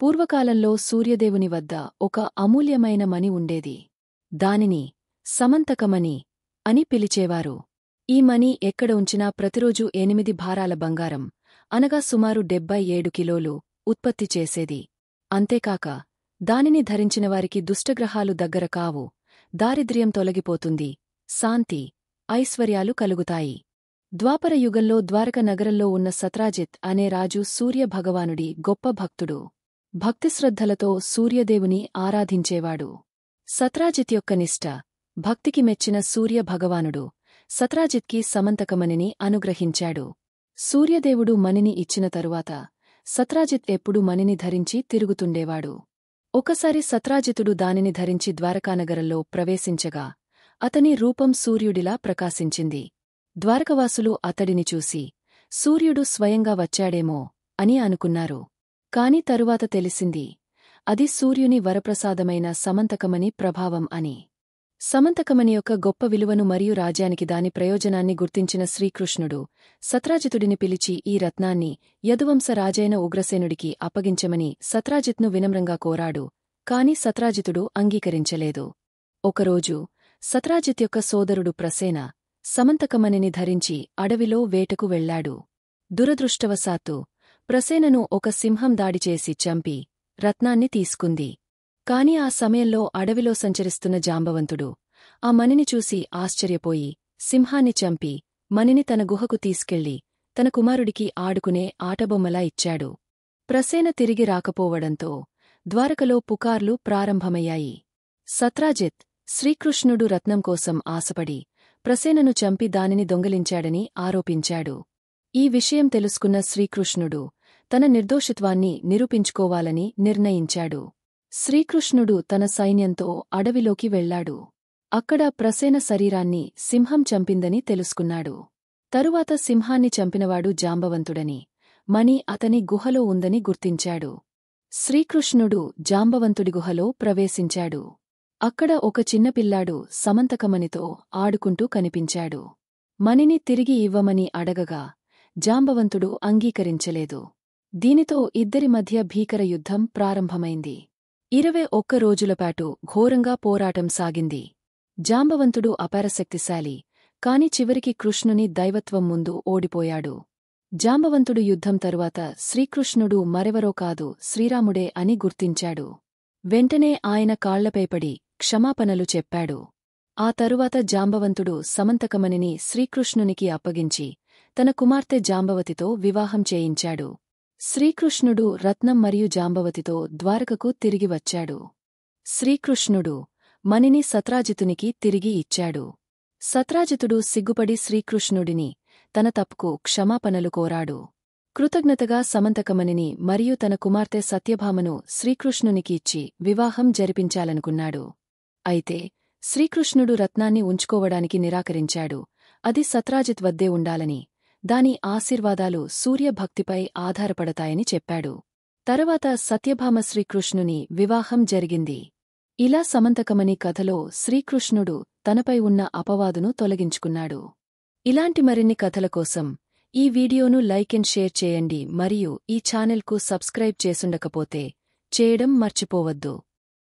పూర్వకాలంలో సూర్యదేవుని వద్ద ఒక అమూల్యమైన మణి ఉండేది. దానిని సమంతకమణి అని పిలిచేవారు. ఈ మణి ఎక్కడ ఉంచినా ప్రతిరోజూ 8 భారాల బంగారం, అనగా సుమారు 77 కిలోలు ఉత్పత్తి చేసేది. అంతేకాక దానిని ధరించినవారికి దుష్టగ్రహాలు దగ్గర కావు, దారిద్ర్యం తొలగిపోతుంది, శాంతి, ఐశ్వర్యాలు కలుగుతాయి. ద్వాపర యుగంలో ద్వారక నగరంలో ఉన్న సత్రాజిత్ అనే రాజు సూర్య భగవానుడి గొప్ప భక్తుడు. భక్తిశ్రద్ధలతో సూర్యదేవుని ఆరాధించేవాడు. సత్రాజిత్ యొక్క నిష్ఠ, భక్తికి మెచ్చిన సూర్య భగవానుడు సత్రాజిత్కి సమంతకమణిని అనుగ్రహించాడు. సూర్యదేవుడు మణిని ఇచ్చిన తరువాత సత్రాజిత్ ఎప్పుడూ మణిని ధరించి తిరుగుతుండేవాడు. ఒకసారి సత్రాజితుడు దానిని ధరించి ద్వారకానగరంలో ప్రవేశించగా అతని రూపం సూర్యుడిలా ప్రకాశించింది. ద్వారకవాసులు అతడిని చూసి సూర్యుడు స్వయంగా వచ్చాడేమో అని అనుకున్నారు. కాని తరువాత తెలిసింది అది సూర్యుని వరప్రసాదమైన సమంతకమణి ప్రభావం అని. సమంతకమణి యొక్క గొప్ప విలువను మరియు రాజ్యానికి దాని ప్రయోజనాన్ని గుర్తించిన శ్రీకృష్ణుడు సత్రాజితుడిని పిలిచి ఈ రత్నాన్ని యదువంశ రాజైన ఉగ్రసేనుడికి అప్పగించమని సత్రాజిత్ను వినమ్రంగా కోరాడు. కాని సత్రాజితుడు అంగీకరించలేదు. ఒకరోజు సత్రాజిత్ యొక్క సోదరుడు ప్రసేన సమంతకమణిని ధరించి అడవిలో వేటకు వెళ్లాడు. దురదృష్టవశాత్తు ప్రసేనను ఒక సింహం దాడిచేసి చంపి రత్నాన్ని తీసుకుంది. కాని ఆ సమయంలో అడవిలో సంచరిస్తున్న జాంబవంతుడు ఆ మణిని చూసి ఆశ్చర్యపోయి సింహాన్ని చంపి మణిని తన గుహకు తీసుకెళ్లి తన కుమారుడికి ఆడుకునే ఆటబొమ్మలా ఇచ్చాడు. ప్రసేన తిరిగి రాకపోవడంతో ద్వారకలో పుకార్లు ప్రారంభమయ్యాయి. సత్రాజిత్ శ్రీకృష్ణుడు రత్నం కోసం ఆశపడి ప్రసేనను చంపి దానిని దొంగిలించాడని ఆరోపించాడు. ఈ విషయం తెలుసుకున్న శ్రీకృష్ణుడు తన నిర్దోషిత్వాన్ని నిరూపించుకోవాలని నిర్ణయించాడు. శ్రీకృష్ణుడు తన సైన్యంతో అడవిలోకి వెళ్లాడు. అక్కడ ప్రసేన శరీరాన్ని సింహం చంపిందని తెలుసుకున్నాడు. తరువాత సింహాన్ని చంపినవాడు జాంబవంతుడని, మణి అతని గుహలో ఉందని గుర్తించాడు. శ్రీకృష్ణుడు జాంబవంతుడి గుహలో ప్రవేశించాడు. అక్కడ ఒక చిన్నపిల్లాడు సమంతకమణితో ఆడుకుంటూ కనిపించాడు. మణిని తిరిగి ఇవ్వమని అడగగా జాంబవంతుడు అంగీకరించలేదు. దీనితో ఇద్దరి మధ్య భీకర యుద్ధం ప్రారంభమైంది. 21 రోజులపాటు ఘోరంగా పోరాటం సాగింది. జాంబవంతుడు అపారశక్తిశాలి, కాని చివరికి కృష్ణుని దైవత్వం ముందు ఓడిపోయాడు. జాంబవంతుడు యుద్ధం తరువాత శ్రీకృష్ణుడు మరెవరో కాదు శ్రీరాముడే అని గుర్తించాడు. వెంటనే ఆయన కాళ్లపైపడి క్షమాపణలు చెప్పాడు. ఆ తరువాత జాంబవంతుడు సమంతకమణిని శ్రీకృష్ణునికి అప్పగించి తన కుమార్తె జాంబవతితో వివాహం చేయించాడు. శ్రీకృష్ణుడు రత్నం మరియు జాంబవతితో ద్వారకకు తిరిగి వచ్చాడు. శ్రీకృష్ణుడు మణిని సత్రాజితునికి తిరిగి ఇచ్చాడు. సత్రాజితుడు సిగ్గుపడి శ్రీకృష్ణుడిని తన తప్పుకు క్షమాపణలు కోరాడు. కృతజ్ఞతగా సమంతకమణిని మరియు తన కుమార్తె సత్యభామను శ్రీకృష్ణునికి ఇచ్చి వివాహం జరిపించాలనుకున్నాడు. అయితే శ్రీకృష్ణుడు రత్నాన్ని ఉంచుకోవడానికి నిరాకరించాడు. అది సత్రాజిత్ వద్దే ఉండాలని, దాని ఆశీర్వాదాలు సూర్యభక్తిపై ఆధారపడతాయని చెప్పాడు. తరువాత సత్యభామ శ్రీకృష్ణుని వివాహం జరిగింది. ఇలా సమంతకమణి కథలో శ్రీకృష్ణుడు తనపై ఉన్న అపవాదును తొలగించుకున్నాడు. ఇలాంటి మరిన్ని కథల కోసం ఈ వీడియోను లైక్ అండ్ షేర్ చేయండి మరియు ఈ ఛానెల్కు సబ్స్క్రైబ్ చేసుండకపోతే చేయడం మర్చిపోవద్దు.